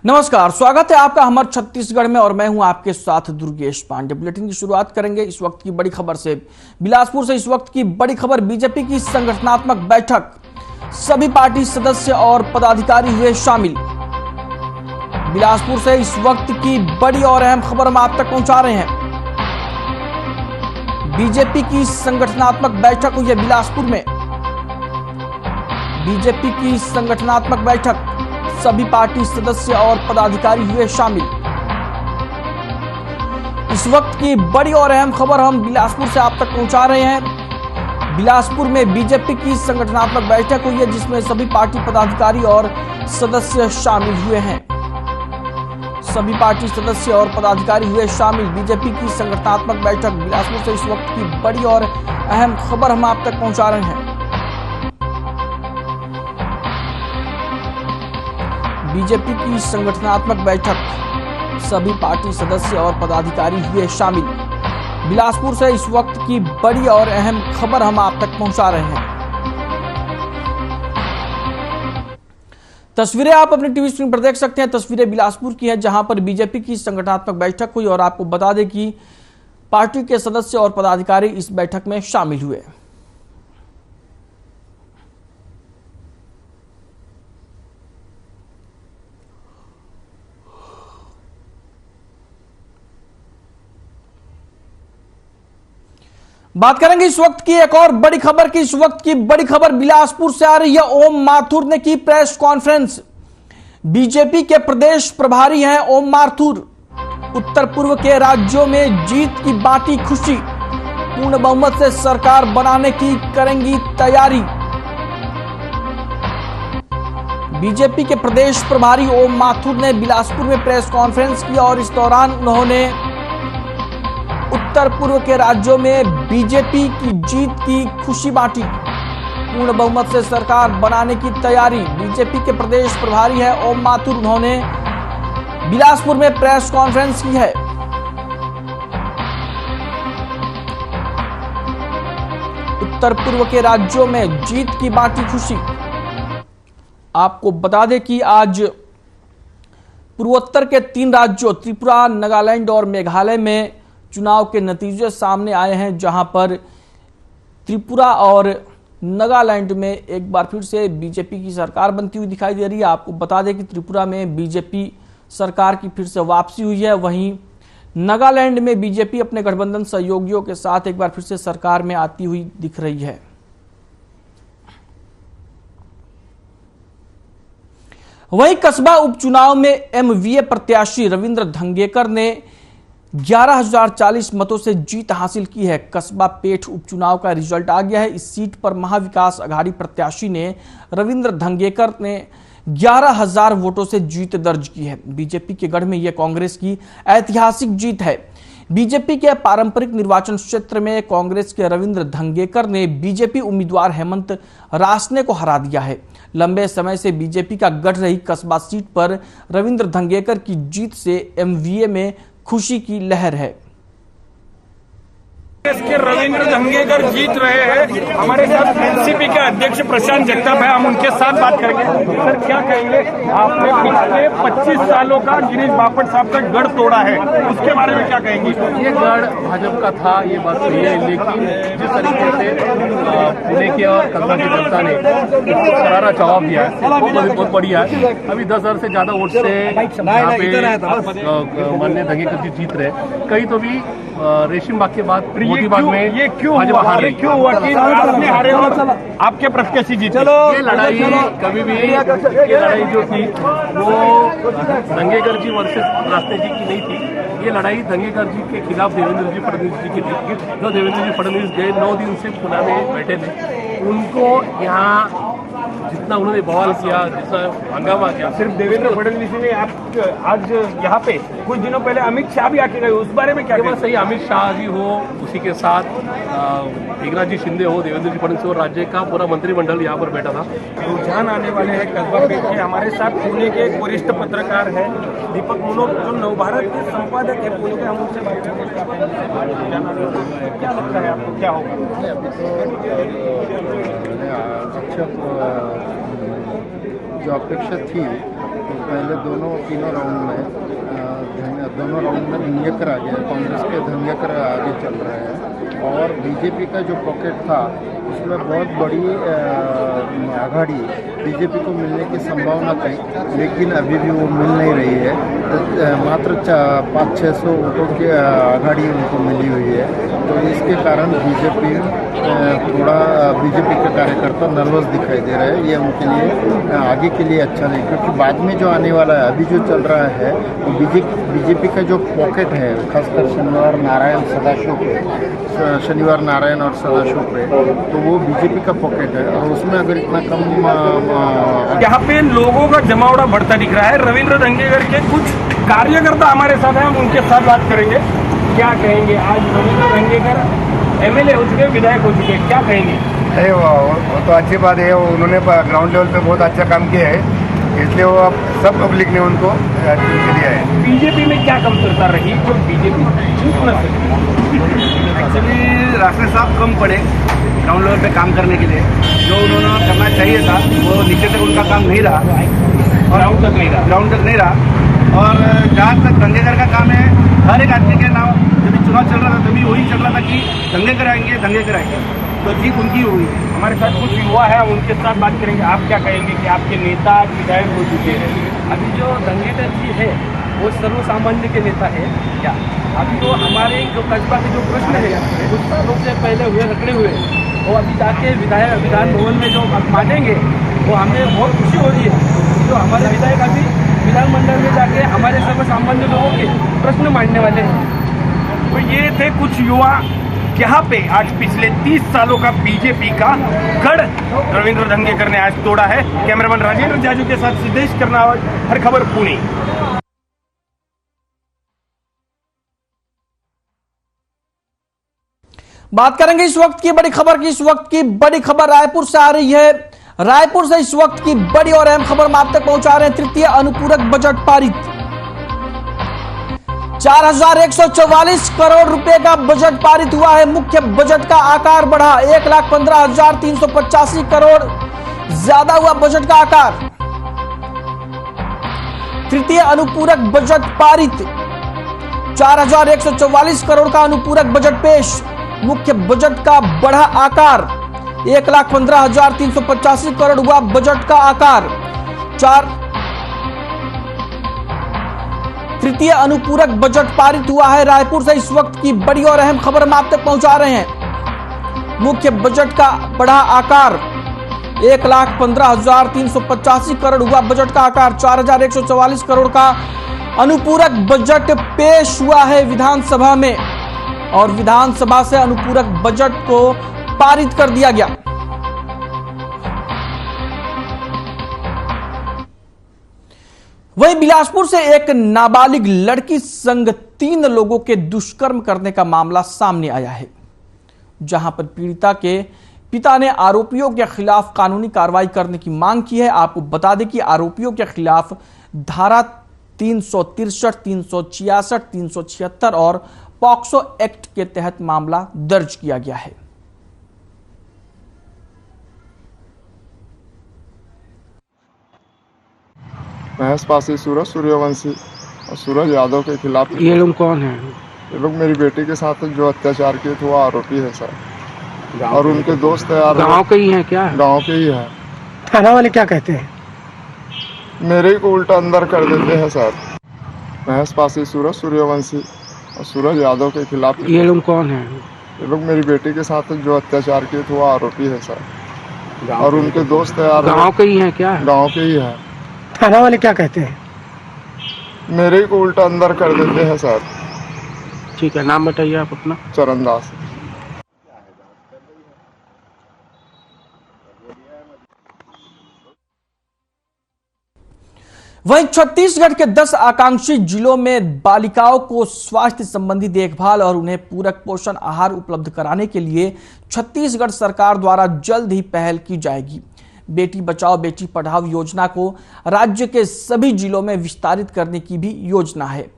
नमस्कार, स्वागत है आपका हमर छत्तीसगढ़ में और मैं हूं आपके साथ दुर्गेश पांडे। बुलेटिन की शुरुआत करेंगे इस वक्त की बड़ी खबर से। बिलासपुर से इस वक्त की बड़ी खबर, बीजेपी की संगठनात्मक बैठक, सभी पार्टी सदस्य और पदाधिकारी हुए शामिल। बिलासपुर से इस वक्त की बड़ी और अहम खबर हम आप तक पहुंचा रहे हैं। बीजेपी की संगठनात्मक बैठक हुई है बिलासपुर में। बीजेपी की संगठनात्मक बैठक, सभी पार्टी सदस्य और पदाधिकारी हुए शामिल। इस वक्त की बड़ी और अहम खबर हम बिलासपुर से आप तक पहुंचा रहे हैं। बिलासपुर में बीजेपी की संगठनात्मक बैठक हुई है जिसमें सभी पार्टी पदाधिकारी और सदस्य शामिल हुए हैं। सभी पार्टी सदस्य और पदाधिकारी हुए शामिल। बीजेपी की संगठनात्मक बैठक बिलासपुर से इस वक्त की बड़ी और अहम खबर हम आप तक पहुंचा रहे हैं। बीजेपी की संगठनात्मक बैठक, सभी पार्टी सदस्य और पदाधिकारी हुए शामिल। बिलासपुर से इस वक्त की बड़ी और अहम खबर हम आप तक पहुंचा रहे हैं। तस्वीरें आप अपनी टीवी स्क्रीन पर देख सकते हैं। तस्वीरें बिलासपुर की है जहां पर बीजेपी की संगठनात्मक बैठक हुई और आपको बता दें कि पार्टी के सदस्य और पदाधिकारी इस बैठक में शामिल हुए। बात करेंगे इस वक्त की एक और बड़ी खबर की। इस वक्त की बड़ी खबर बिलासपुर से आ रही है। ओम माथुर ने की प्रेस कॉन्फ्रेंस। बीजेपी के प्रदेश प्रभारी हैं ओम माथुर। उत्तर पूर्व के राज्यों में जीत की बाटी खुशी, पूर्ण बहुमत से सरकार बनाने की करेंगी तैयारी। बीजेपी के प्रदेश प्रभारी ओम माथुर ने बिलासपुर में प्रेस कॉन्फ्रेंस की और इस दौरान उन्होंने उत्तर पूर्व के राज्यों में बीजेपी की जीत की खुशी बांटी। पूर्ण बहुमत से सरकार बनाने की तैयारी। बीजेपी के प्रदेश प्रभारी है ओम माथुर, उन्होंने बिलासपुर में प्रेस कॉन्फ्रेंस की है। उत्तर पूर्व के राज्यों में जीत की बांटी खुशी। आपको बता दें कि आज पूर्वोत्तर के 3 राज्यों त्रिपुरा, नागालैंड और मेघालय में चुनाव के नतीजे सामने आए हैं, जहां पर त्रिपुरा और नागालैंड में एक बार फिर से बीजेपी की सरकार बनती हुई दिखाई दे रही है। आपको बता दें कि त्रिपुरा में बीजेपी सरकार की फिर से वापसी हुई है, वहीं नागालैंड में बीजेपी अपने गठबंधन सहयोगियों के साथ एक बार फिर से सरकार में आती हुई दिख रही है। वहीं कस्बा उपचुनाव में एमवीए प्रत्याशी रविंद्र धंगेकर ने 11,040 मतों से जीत हासिल की है। कस्बा पेठ उपचुनाव का रिजल्ट आ गया है। इस सीट पर महाविकास अघाड़ी प्रत्याशी ने रविंद्र धंगेकर ने 11,000 वोटों से जीत दर्ज की है। बीजेपी के गढ़ में यह कांग्रेस की ऐतिहासिक जीत है। बीजेपी के पारंपरिक निर्वाचन क्षेत्र में कांग्रेस के रविंद्र धंगेकर ने बीजेपी उम्मीदवार हेमंत रासने को हरा दिया है। लंबे समय से बीजेपी का गढ़ रही कस्बा सीट पर रविंद्र धंगेकर की जीत से एमवीए में खुशी की लहर है। कांग्रेस के रविंद्र धंगेकर जीत रहे हैं। हमारे साथ एनसीपी के अध्यक्ष प्रशांत जगताप है, हम उनके साथ बात करेंगे। सर, क्या कहेंगे, आपने पिछले 25 सालों का गिरीश बापट साहब का गढ़ तोड़ा है, उसके बारे में क्या कहेंगे? ये गढ़ भाजपा का था, ये बात सही है, लेकिन जिस तरीके से पुणे के और कस्बा की जनता ने करारा जवाब दिया है वो बहुत बढ़िया है। अभी 10,000 से ज्यादा वोट से यहाँ पे माननीय धंगेकर जी जीत रहे। कहीं तो भी रेशम बाग के बाद मोती बाग में ये क्यों हुआ कि आपने हारे और आपके प्रत्याशी जीते? ये लड़ाई कभी भी, ये लड़ाई जो थी वो धंगेकर जी वर्सेस रास्ते जी की नहीं थी। ये लड़ाई धंगेकर जी के खिलाफ देवेंद्र जी फडणवीस जी की थी। जो देवेंद्र जी फडणवीस गए 9 दिन से पुणे में बैठे थे, उनको यहाँ जितना उन्होंने बवाल किया, जितना हंगामा किया, सिर्फ देवेंद्र फडणवीस ने आज यहाँ पे कुछ दिनों पहले अमित शाह भी आके गए, उस बारे में क्या? सही, अमित शाह जी हो, उसी के साथ एकनाथ जी शिंदे हो, देवेंद्र जी फडणवीस और राज्य का पूरा मंत्रिमंडल यहाँ पर बैठा था। रुझान आने वाले हैं कस्बा पेठ के। हमारे साथ पुणे के एक वरिष्ठ पत्रकार है दीपक मुनो, जो नवभारत के संपादक है पुणे के, हम उनसे बात करेंगे। क्या लगता है आपको, क्या होगा? जो अपेक्षा थी पहले तीनों राउंड में धंगेकर आगे, कांग्रेस के धंगेकर आगे चल रहे हैं और बीजेपी का जो पॉकेट था उसमें बहुत बड़ी आघाड़ी बीजेपी को मिलने की संभावना थी, लेकिन अभी भी वो मिल नहीं रही है। तो मात्र 500-600 वोटों की आघाड़ी उनको मिली हुई है। तो इसके कारण बीजेपी के कार्यकर्ता नर्वस दिखाई दे रहे हैं। ये उनके लिए आगे के लिए अच्छा नहीं, क्योंकि बाद में जो आने वाला है, अभी जो चल रहा है वो बीजेपी का जो पॉकेट है, खासकर शनिवार नारायण और सदाशिव पे, तो वो बीजेपी का पॉकेट है और उसमें अगर इतना कम यहाँ पे लोगों का जमावड़ा बढ़ता दिख रहा है। रविंद्र धंगेकर के कुछ कार्यकर्ता हमारे साथ हैं, हम उनके साथ बात करेंगे। क्या कहेंगे, आज रविंद्र धंगेकर एमएलए हो चुके, विधायक हो चुके, क्या कहेंगे? है वो तो अच्छी बात है। उन्होंने ग्राउंड लेवल पे बहुत अच्छा काम किया है, इसलिए वो अब सब पब्लिक ने उनको चुन दिया है। बीजेपी में क्या कमतरता रही जो बीजेपी जीत न सकी? एक्चुअली राष्ट्रीय साहब कम पड़े ग्राउंड लेवल पे काम करने के लिए। जो उन्होंने करना चाहिए था वो नीचे तक उनका काम नहीं रहा और ग्राउंड तक नहीं रहा। और जहाँ तक धंगेकर का काम है, हर एक आदमी के नाम जब चुनाव चल रहा था तभी वही चल रहा था कि धंगेकर आएंगे, तो जीत उनकी हुई। हमारे साथ कुछ युवा है, उनके साथ बात करेंगे। आप क्या कहेंगे कि आपके नेता विधायक हो चुके हैं? अभी जो धंगेकर जी है वो सर्वसामान्य के नेता है क्या? अभी तो हमारे जो कस्बा के जो प्रश्न है कुछ सालों से पहले रखड़े हुए, वो अभी जाके विधान भवन में जो मानेंगे वो हमें बहुत खुशी हो रही है। जो हमारे विधायक अभी विधानमंडल में जाके हमारे सर्वसामान्य लोगों के प्रश्न मानने वाले हैं। तो ये थे कुछ युवा यहाँ पे आज पिछले 30 सालों का बीजेपी का गढ़ रविंद्र धंगेकर ने आज तोड़ा है। कैमरामैन राजेंद्र जाजू के साथ सिद्धेश कर्नावत, हर खबर पुणे। बात करेंगे इस वक्त की बड़ी खबर की। इस वक्त की बड़ी खबर रायपुर से आ रही है। रायपुर से इस वक्त की बड़ी और अहम खबर हम आप तक पहुंचा रहे हैं। तृतीय अनुपूरक बजट पारित, 4144 करोड़ रुपए का बजट पारित हुआ है। मुख्य बजट का आकार बढ़ा, 1,15,385 करोड़ ज्यादा हुआ बजट का आकार। तृतीय अनुपूरक बजट पारित, 4144 करोड़ का अनुपूरक बजट पेश। मुख्य बजट का बढ़ा आकार, 1,15,385 करोड़ हुआ बजट का आकार। तृतीय अनुपूरक बजट पारित हुआ है। रायपुर से इस वक्त की बड़ी और अहम खबर हम आप तक पहुंचा रहे हैं। मुख्य बजट का बढ़ा आकार, 1,15,385 करोड़ हुआ बजट का आकार। 4,144 करोड़ का अनुपूरक बजट पेश हुआ है विधानसभा में और विधानसभा से अनुपूरक बजट को पारित कर दिया गया। वहीं बिलासपुर से एक नाबालिग लड़की संग 3 लोगों के दुष्कर्म करने का मामला सामने आया है, जहां पर पीड़िता के पिता ने आरोपियों के खिलाफ कानूनी कार्रवाई करने की मांग की है। आपको बता दें कि आरोपियों के खिलाफ धारा 363, 366, 376 और पॉक्सो एक्ट के तहत मामला दर्ज किया गया है। महेश पासी, सूरज सूर्यवंशी और सूरज यादव के खिलाफ। ये लोग कौन हैं? ये लोग मेरी बेटी के साथ जो अत्याचार किए थे वो आरोपी है सर, और उनके दोस्त है यार। गाँव के ही हैं क्या? गांव के ही है। थाना वाले क्या कहते हैं? मेरे को उल्टा अंदर कर देते हैं सर। महेश पासी, सूरज सूर्यवंशी और सूरज यादव के खिलाफ। ये लोग कौन हैं? ये लोग मेरी बेटी के साथ जो अत्याचार किए थे वो आरोपी है सर, और उनके दोस्त है यार। गाँव के ही हैं क्या? गाँव के ही है। थाना वाले क्या कहते हैं? मेरे को उल्टा अंदर कर देते हैं सर। ठीक है, नाम बताइए आप अपना। चरणदास। वहीं छत्तीसगढ़ के 10 आकांक्षी जिलों में बालिकाओं को स्वास्थ्य संबंधी देखभाल और उन्हें पूरक पोषण आहार उपलब्ध कराने के लिए छत्तीसगढ़ सरकार द्वारा जल्द ही पहल की जाएगी। बेटी बचाओ बेटी पढ़ाओ योजना को राज्य के सभी जिलों में विस्तारित करने की भी योजना है।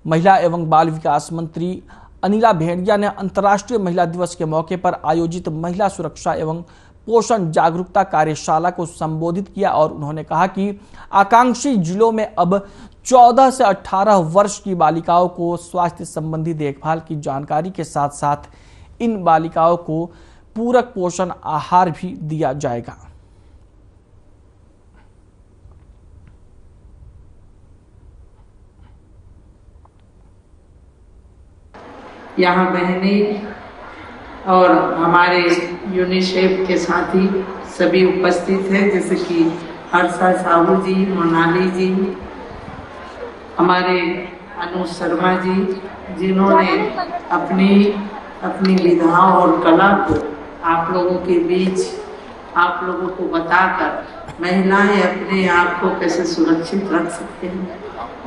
महिला एवं बाल विकास मंत्री अनिला भेड़िया ने अंतर्राष्ट्रीय महिला दिवस के मौके पर आयोजित महिला सुरक्षा एवं पोषण जागरूकता कार्यशाला को संबोधित किया और उन्होंने कहा कि आकांक्षी जिलों में अब 14 से 18 वर्ष की बालिकाओं को स्वास्थ्य संबंधी देखभाल की जानकारी के साथ साथ इन बालिकाओं को पूरक पोषण आहार भी दिया जाएगा। यहाँ बहनें और हमारे यूनिसेफ के साथी सभी उपस्थित हैं, जैसे कि हर्षा साहू जी, मोनाली जी, हमारे अनु शर्मा जी, जिन्होंने अपनी विधाओं और कला को आप लोगों के बीच आप लोगों को बताकर महिलाएं अपने आप को कैसे सुरक्षित रख सकते हैं,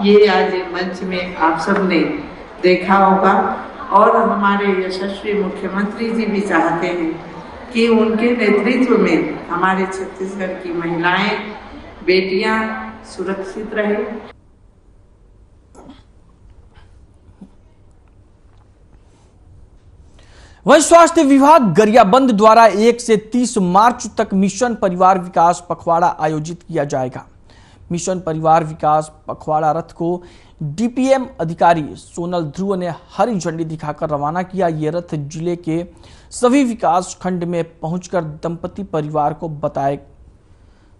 ये आज मंच में आप सब ने देखा होगा। और हमारे यशस्वी मुख्यमंत्री जी भी चाहते हैं कि उनके नेतृत्व में हमारे छत्तीसगढ़ की महिलाएं, बेटियां सुरक्षित रहें। वहीं स्वास्थ्य विभाग गरियाबंद द्वारा 1 से 30 मार्च तक मिशन परिवार विकास पखवाड़ा आयोजित किया जाएगा। मिशन परिवार विकास पखवाड़ा रथ को डीपीएम अधिकारी सोनल ध्रुव ने हरी झंडी दिखाकर रवाना किया। ये रथ जिले के सभी विकास खंड में पहुंचकर दंपति परिवार को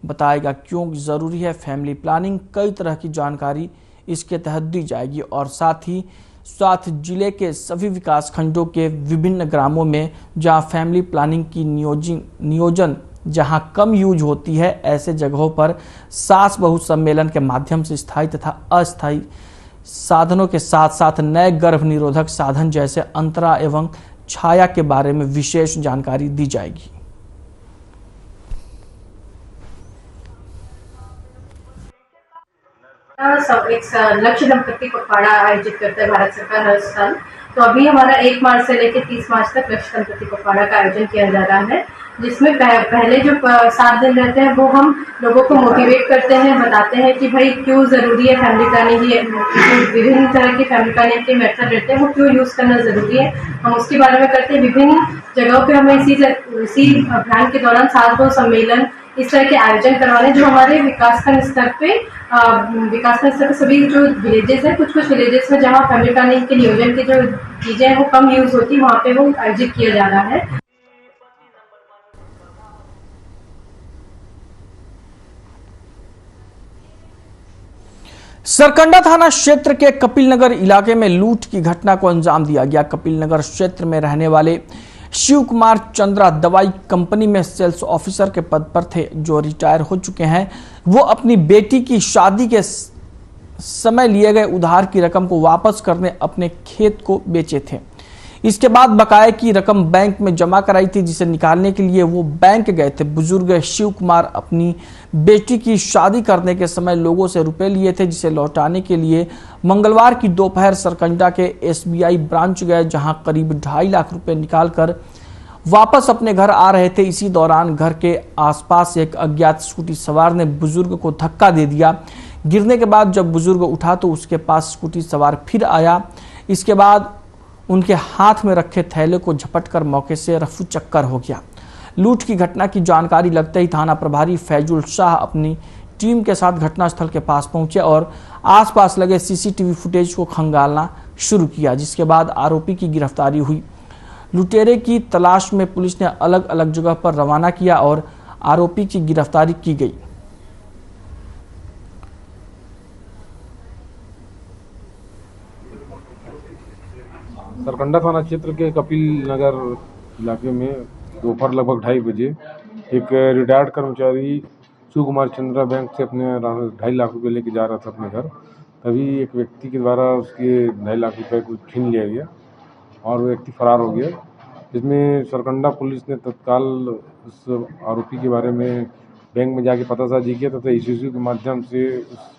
बताएगा क्यों जरूरी है फैमिली प्लानिंग। कई तरह की जानकारी इसके तहत दी जाएगी और साथ जिले के सभी विकास खंडों के विभिन्न ग्रामों में जहां फैमिली प्लानिंग की नियोजन जहां कम यूज होती है, ऐसे जगहों पर सास बहू सम्मेलन के माध्यम से स्थायी तथा अस्थायी साधनों के साथ साथ नए गर्भ निरोधक साधन जैसे अंतरा एवं छाया के बारे में विशेष जानकारी दी जाएगी। एक लक्ष्य दंपति पखवाड़ा आयोजित करता है भारत सरकार हर साल। तो अभी हमारा 1 मार्च से लेकर 30 मार्च तक लक्ष्य दंपति पखवाड़ा का आयोजन किया जा रहा है, जिसमें पहले जो 7 दिन रहते हैं वो हम लोगों को मोटिवेट करते हैं, बताते हैं कि भाई क्यों जरूरी है फैमिली प्लानिंग। विभिन्न तरह की फैमिली प्लानिंग के मेथड रहते हैं, वो क्यों यूज करना जरूरी है, हम उसके बारे में करते हैं। विभिन्न जगहों पे हमें इसी अभियान के दौरान 7 सम्मेलन इस तरह के आयोजन करवाने, जो हमारे विकासखंड स्तर पे सभी जो विलेजेस हैं, कुछ विलेजेस में जहाँ फैमिली प्लानिंग के नियोजन की जो चीजें हैं वो कम यूज होती, वहाँ पे वो आयोजित किया जा रहा है। सरकंडा थाना क्षेत्र के कपिल नगर इलाके में लूट की घटना को अंजाम दिया गया। कपिल नगर क्षेत्र में रहने वाले शिव कुमार चंद्रा दवाई कंपनी में सेल्स ऑफिसर के पद पर थे, जो रिटायर हो चुके हैं। वो अपनी बेटी की शादी के समय लिए गए उधार की रकम को वापस करने अपने खेत को बेचे थे। इसके बाद बकाये की रकम बैंक में जमा कराई थी, जिसे निकालने के लिए वो बैंक गए थे। बुजुर्ग शिव कुमार अपनी बेटी की शादी करने के समय लोगों से रुपए लिए थे, जिसे लौटाने के लिए मंगलवार की दोपहर सरकंडा के एसबीआई ब्रांच गए, जहां करीब 2.5 लाख रुपए निकालकर वापस अपने घर आ रहे थे। इसी दौरान घर के आसपास एक अज्ञात स्कूटी सवार ने बुजुर्ग को धक्का दे दिया। गिरने के बाद जब बुजुर्ग उठा तो उसके पास स्कूटी सवार फिर आया। इसके बाद उनके हाथ में रखे थैले को झपटकर मौके से रफू चक्कर हो गया। लूट की घटना की जानकारी लगते ही थाना प्रभारी फैजुल शाह अपनी टीम के साथ घटनास्थल के पास पहुंचे और आसपास लगे सीसीटीवी फुटेज को खंगालना शुरू किया, जिसके बाद आरोपी की गिरफ्तारी हुई। लुटेरे की तलाश में पुलिस ने अलग अलग जगह पर रवाना किया और आरोपी की गिरफ्तारी की गई। सरकंडा थाना क्षेत्र के कपिल नगर इलाके में दोपहर लगभग 2:30 बजे एक रिटायर्ड कर्मचारी शिव कुमार चंद्रा बैंक से अपने 2.5 लाख रुपए लेके जा रहा था अपने घर। तभी एक व्यक्ति के द्वारा उसके 2.5 लाख रुपए को छीन लिया गया और वो व्यक्ति फरार हो गया, जिसमें सरकंडा पुलिस ने तत्काल उस आरोपी के बारे में बैंक में जाके पतासाजी किया तथा ईसीसी के माध्यम से उस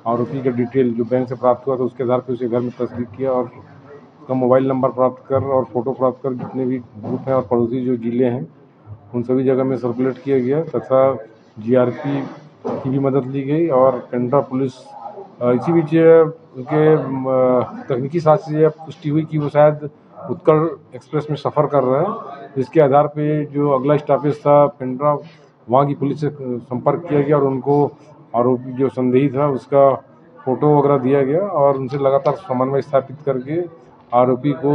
आरोपी का डिटेल जो बैंक से प्राप्त हुआ तो उसके आधार पर उसे घर में तस्दीक किया और उसका मोबाइल नंबर प्राप्त कर और फोटो प्राप्त कर जितने भी ग्रुप हैं और पड़ोसी जो जिले हैं उन सभी जगह में सर्कुलेट किया गया तथा जीआरपी की भी मदद ली गई और केंद्रा पुलिस इसी बीच उनके तकनीकी साथ से पुष्टि हुई कि वो शायद उत्कल एक्सप्रेस में सफ़र कर रहा है जिसके आधार पे जो अगला स्टॉपेज था पिंडरा, वहाँ की पुलिस से संपर्क किया गया और उनको आरोपी जो संदेही था उसका फोटो वगैरह दिया गया और उनसे लगातार समन्वय स्थापित करके आरोपी को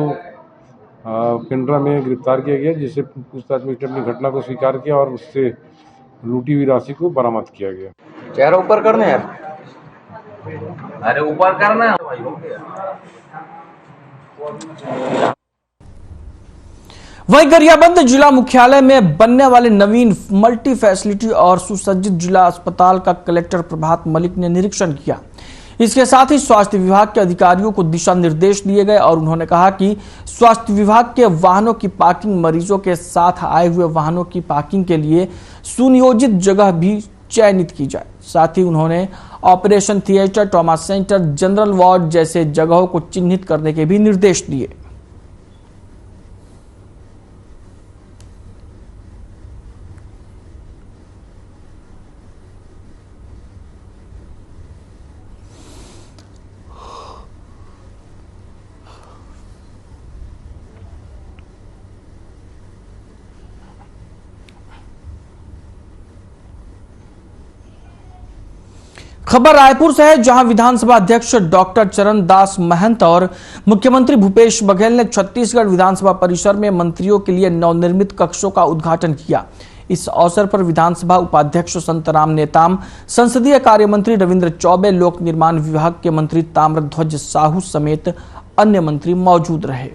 पिंडरा में गिरफ्तार किया गया, जिससे पूछताछ में अपनी घटना को स्वीकार किया और उससे लूटी हुई राशि को बरामद किया गया। चेहरा ऊपर करना यार, अरे ऊपर करना। वहीं गरियाबंद जिला मुख्यालय में बनने वाले नवीन मल्टी फैसिलिटी और सुसज्जित जिला अस्पताल का कलेक्टर प्रभात मलिक ने निरीक्षण किया। इसके साथ ही स्वास्थ्य विभाग के अधिकारियों को दिशा निर्देश दिए गए और उन्होंने कहा कि स्वास्थ्य विभाग के वाहनों की पार्किंग, मरीजों के साथ आए हुए वाहनों की पार्किंग के लिए सुनियोजित जगह भी चयनित की जाए। साथ ही उन्होंने operation theatre, trauma centre, general ward जैसे जगहों को चिन्हित करने के भी निर्देश दिए। खबर रायपुर से है, जहां विधानसभा अध्यक्ष डॉक्टर चरणदास महंत और मुख्यमंत्री भूपेश बघेल ने छत्तीसगढ़ विधानसभा परिसर में मंत्रियों के लिए नवनिर्मित कक्षों का उद्घाटन किया। इस अवसर पर विधानसभा उपाध्यक्ष संतराम नेताम, संसदीय कार्य मंत्री रविंद्र चौबे, लोक निर्माण विभाग के मंत्री ताम्रध्वज साहू समेत अन्य मंत्री मौजूद रहे।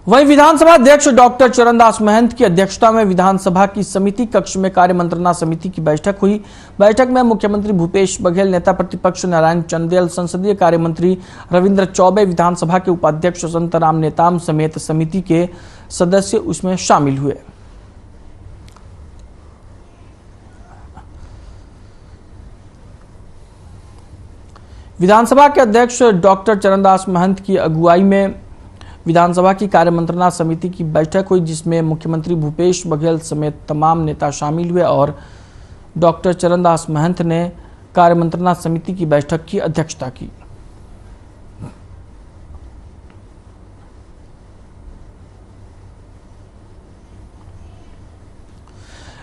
वहीं विधानसभा अध्यक्ष डॉक्टर चरणदास महंत की अध्यक्षता में विधानसभा की समिति कक्ष में कार्य मंत्रणा समिति की बैठक हुई। बैठक में मुख्यमंत्री भूपेश बघेल, नेता प्रतिपक्ष नारायण चंदेल, संसदीय कार्य मंत्री रविंद्र चौबे, विधानसभा के उपाध्यक्ष संतराम नेताम समेत समिति के सदस्य उसमें शामिल हुए। विधानसभा के अध्यक्ष डॉक्टर चरणदास महंत की अगुवाई में विधानसभा की कार्य मंत्रणा समिति की बैठक हुई, जिसमें मुख्यमंत्री भूपेश बघेल समेत तमाम नेता शामिल हुए और डॉक्टर चरणदास महंत ने कार्य मंत्रणा समिति की बैठक की अध्यक्षता की।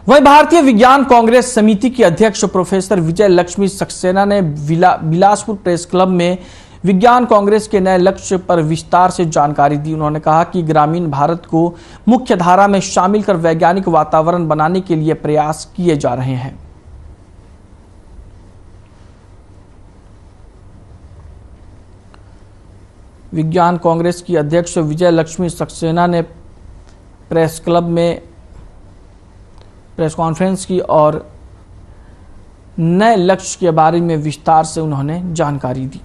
वहीं भारतीय विज्ञान कांग्रेस समिति की अध्यक्ष प्रोफेसर विजय लक्ष्मी सक्सेना ने बिलासपुर प्रेस क्लब में विज्ञान कांग्रेस के नए लक्ष्य पर विस्तार से जानकारी दी। उन्होंने कहा कि ग्रामीण भारत को मुख्य धारा में शामिल कर वैज्ञानिक वातावरण बनाने के लिए प्रयास किए जा रहे हैं। विज्ञान कांग्रेस की अध्यक्ष विजय लक्ष्मी सक्सेना ने प्रेस क्लब में प्रेस कॉन्फ्रेंस की और नए लक्ष्य के बारे में विस्तार से उन्होंने जानकारी दी।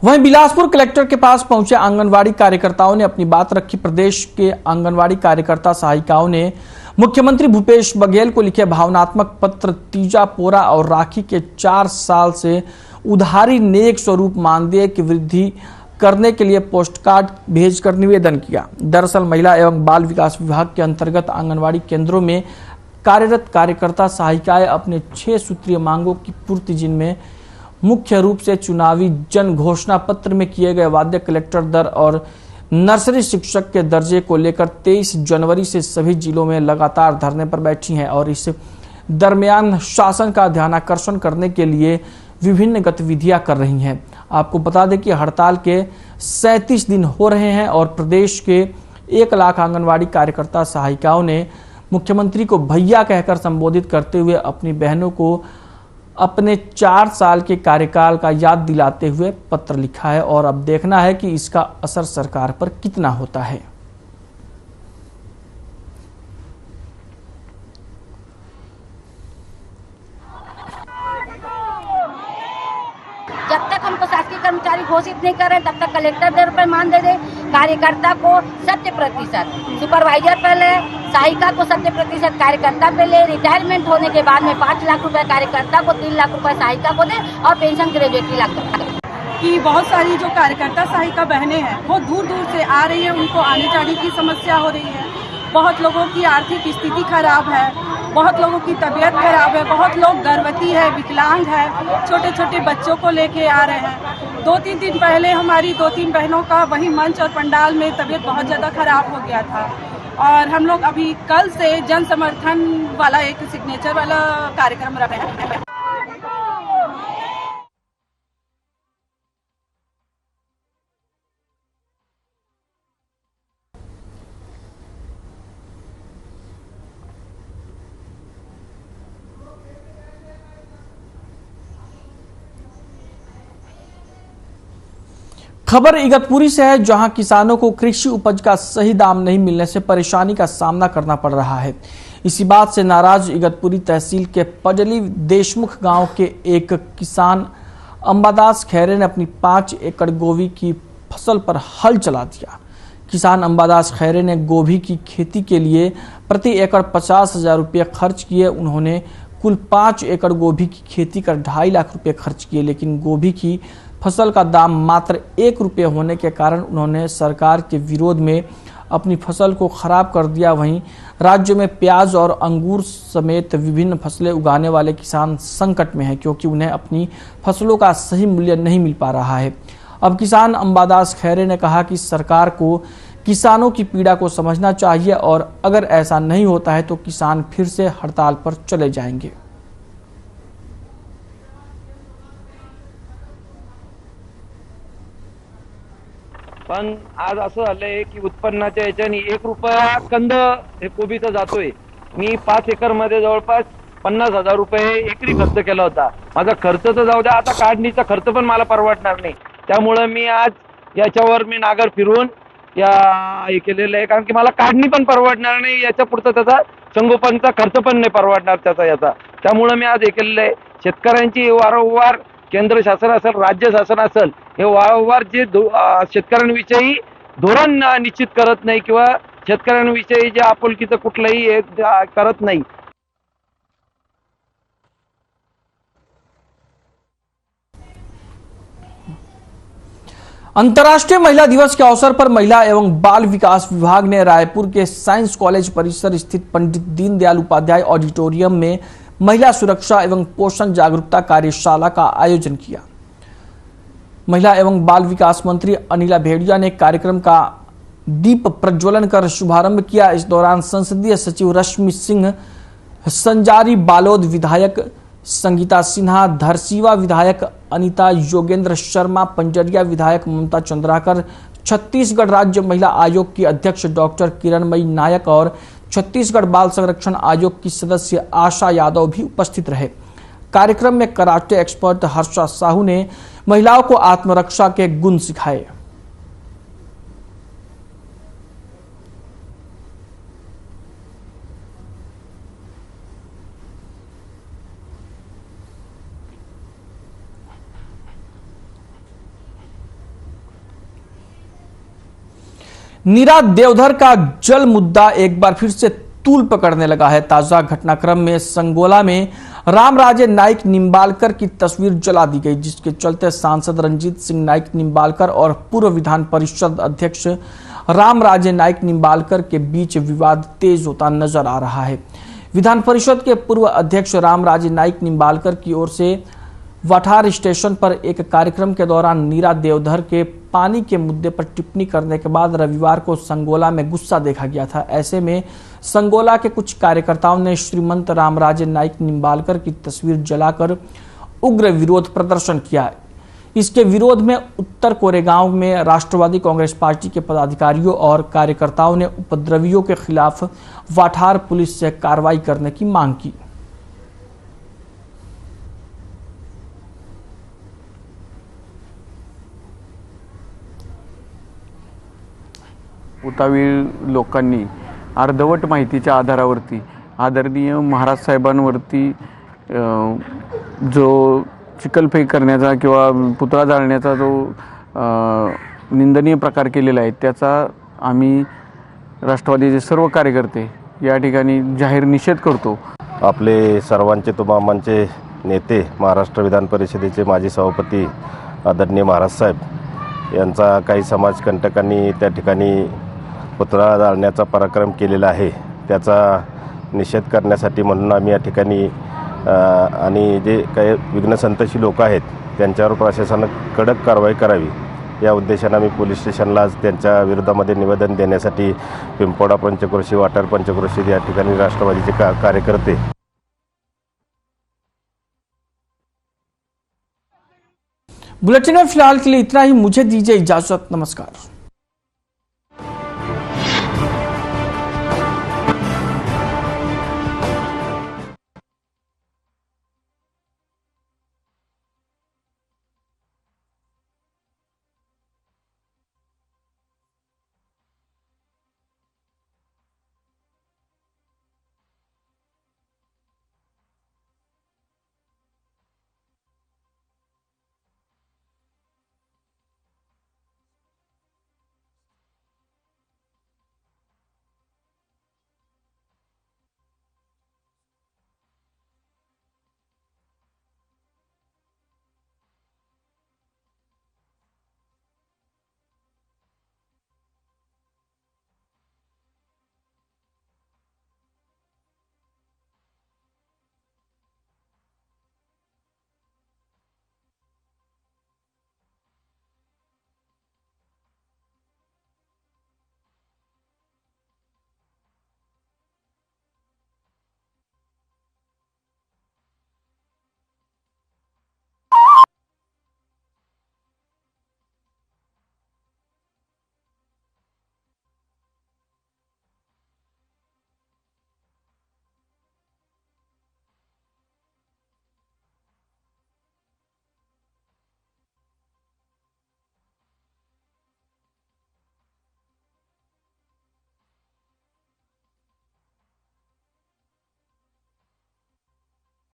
वहीं बिलासपुर कलेक्टर के पास पहुंचे आंगनवाड़ी कार्यकर्ताओं ने अपनी बात रखी। प्रदेश के आंगनवाड़ी कार्यकर्ता सहायिकाओं ने मुख्यमंत्री भूपेश बघेल को लिखे भावनात्मक पत्र, तीजा पोरा और राखी के 4 साल से उधारी नेक स्वरूप मानदेय की वृद्धि करने के लिए पोस्टकार्ड भेजकर निवेदन किया। दरअसल महिला एवं बाल विकास विभाग के अंतर्गत आंगनवाड़ी केंद्रों में कार्यरत कार्यकर्ता सहायिकाएं अपने 6 सूत्रीय मांगों की पूर्ति, जिनमें मुख्य रूप से चुनावी जन घोषणा पत्र में किए गए वादे, कलेक्टर दर और नर्सरी शिक्षक के दर्जे को लेकर 23 जनवरी से सभी जिलों में लगातार धरने पर बैठी हैं और इस दरमियान शासन का ध्यानाकर्षण करने के लिए विभिन्न गतिविधियां कर रही हैं। आपको बता दें कि हड़ताल के 37 दिन हो रहे हैं और प्रदेश के 1 लाख आंगनवाड़ी कार्यकर्ता सहायिकाओं ने मुख्यमंत्री को भैया कहकर संबोधित करते हुए अपनी बहनों को अपने 4 साल के कार्यकाल का याद दिलाते हुए पत्र लिखा है और अब देखना है कि इसका असर सरकार पर कितना होता है। जब तक हमको शासकीय कर्मचारी घोषित नहीं कर रहे तब तक कलेक्टर 1.5 रुपए मान दे दे। कार्यकर्ता को 100%, सुपरवाइजर पे ले, सहायिका को 100%, कार्यकर्ता पे ले। रिटायरमेंट होने के बाद में 5 लाख रुपए कार्यकर्ता को, 3 लाख रुपए सहायिका को दे और पेंशन ग्रेजुएटी लाख कि बहुत सारी जो कार्यकर्ता सहायिका बहनें हैं वो दूर दूर से आ रही है, उनको आने जाने की समस्या हो रही है। बहुत लोगों की आर्थिक स्थिति खराब है, बहुत लोगों की तबीयत खराब है, बहुत लोग गर्भवती है, विकलांग है, छोटे छोटे बच्चों को लेके आ रहे हैं। 2-3 दिन पहले हमारी 2-3 बहनों का वही मंच और पंडाल में तबीयत बहुत ज़्यादा खराब हो गया था और हम लोग अभी कल से जन समर्थन वाला एक सिग्नेचर वाला कार्यक्रम रख रहे हैं। खबर इगतपुरी से है, जहां किसानों को कृषि उपज का सही दाम नहीं मिलने से परेशानी का सामना करना पड़ रहा है। इसी बात से नाराज इगतपुरी तहसील के पजली देशमुख गांव के एक किसान अंबादास खैरे ने अपनी 5 एकड़ गोभी की फसल पर हल चला दिया। किसान अंबादास खैरे ने गोभी की खेती के लिए प्रति एकड़ 50,000 रुपये खर्च किए। उन्होंने कुल 5 एकड़ गोभी की खेती कर 2.5 लाख रुपये खर्च किए, लेकिन गोभी की फसल का दाम मात्र 1 रुपये होने के कारण उन्होंने सरकार के विरोध में अपनी फसल को खराब कर दिया। वहीं राज्य में प्याज और अंगूर समेत विभिन्न फसलें उगाने वाले किसान संकट में हैं, क्योंकि उन्हें अपनी फसलों का सही मूल्य नहीं मिल पा रहा है। अब किसान अंबादास खैरे ने कहा कि सरकार को किसानों की पीड़ा को समझना चाहिए और अगर ऐसा नहीं होता है तो किसान फिर से हड़ताल पर चले जाएंगे। पण आज असं झालंय की उत्पन्नाच्या याच्याने 1 रुपया कंद हे कोबीचा जातोय। मी 5 एकर मध्ये जवळपास 50,000 रुपये एकरी खर्च केला होता। माझा खर्च तर जाऊ द्या, आता काढणीचा खर्च पण मला परवडणार नाही। त्यामुळे मी आज याच्यावर मी नागर फिरून हे केलेलं आहे, कारण की मला काढणी पण परवडणार नाही, याच्या पुढचा त्याचा संगोपनचा खर्च पण नाही परवडणार याचा। त्यामुळे मी आज हे केलेलं आहे। शेतकऱ्यांची वारंवार केंद्र शासन असेल, राज्य शासन असेल, हे वारंवार जे शेतकऱ्यांविषयी धोरण निश्चित करत नाही किंवा शेतकऱ्यांविषयी जे आपुलकीचं कुठलंही हे करत नाही। अंतर्राष्ट्रीय महिला दिवस के अवसर पर महिला एवं बाल विकास विभाग ने रायपुर के साइंस कॉलेज परिसर स्थित पंडित दीनदयाल उपाध्याय ऑडिटोरियम में महिला सुरक्षा एवं पोषण जागरूकता कार्यशाला का आयोजन किया। महिला एवं बाल विकास मंत्री अनिला भेड़िया ने कार्यक्रम का दीप प्रज्वलन कर शुभारंभ किया। इस दौरान संसदीय सचिव रश्मि सिंह, संजारी बालोद विधायक संगीता सिन्हा, धरसीवा विधायक अनीता योगेंद्र शर्मा, पंजरिया विधायक ममता चंद्राकर, छत्तीसगढ़ राज्य महिला आयोग की अध्यक्ष डॉक्टर किरणमयी नायक और छत्तीसगढ़ बाल संरक्षण आयोग की सदस्य आशा यादव भी उपस्थित रहे। कार्यक्रम में कराटे एक्सपर्ट हर्षा साहू ने महिलाओं को आत्मरक्षा के गुण सिखाए। नीरा देवधर का जल मुद्दा एक बार फिर से तूल पकड़ने लगा है। ताजा घटनाक्रम में संगोला में रामराजे नाइक निम्बालकर की तस्वीर जला दी गई, जिसके चलते सांसद रंजीत सिंह नाइक निम्बालकर और पूर्व विधान परिषद अध्यक्ष रामराजे नाइक निम्बालकर के बीच विवाद तेज होता नजर आ रहा है। विधान परिषद के पूर्व अध्यक्ष रामराजे नाइक निम्बालकर की ओर से वाठार स्टेशन पर एक कार्यक्रम के दौरान नीरा देवधर के पानी के मुद्दे पर टिप्पणी करने के बाद रविवार को संगोला में गुस्सा देखा गया था। ऐसे में संगोला के कुछ कार्यकर्ताओं ने श्रीमंत रामराजे नाइक निम्बालकर की तस्वीर जलाकर उग्र विरोध प्रदर्शन किया। इसके विरोध में उत्तर कोरेगांव में राष्ट्रवादी कांग्रेस पार्टी के पदाधिकारियों और कार्यकर्ताओं ने उपद्रवियों के खिलाफ वाठार पुलिस से कार्रवाई करने की मांग की। उतावीळ लोकांनी अर्धवट माहितीच्या आधारावरती आदरणीय महाराज साहेबांवरती जो चिखलफेक करण्याचा किंवा पुतळा जाळण्याचा जो निंदनीय प्रकार केलेला आहे त्याचा आम्ही राष्ट्रवादीचे सर्व कार्यकर्ते या ठिकाणी जाहीर निषेध करतो। आपले सर्वांचे तुमामांचे नेते महाराष्ट्र विधान परिषदेचे माजी सभापती आदरणीय महाराज साहेब यांचा काही समाजकंटकांनी त्या ठिकाणी पुतळा जाळण्याचा पराक्रम केलेला आहे, त्याचा निषेध करण्यासाठी म्हणून आम्ही या ठिकाणी आणि जे काही विघ्नसंतोषी लोक आहेत त्यांच्यावर प्रशासनानं कडक कारवाई करावी या उद्देशाने आम्ही पोलीस स्टेशनला आज त्यांच्या विरोधामध्ये निवेदन देण्यासाठी पिंपोडा पंचक्रोशी, वाटार पंचक्रोशी या ठिकाणी राष्ट्रवादीचे कार्यकर्ते। बुलेटिन में फिलहाल के लिए इतना ही। मुझे दीजिए इजाजत। नमस्कार।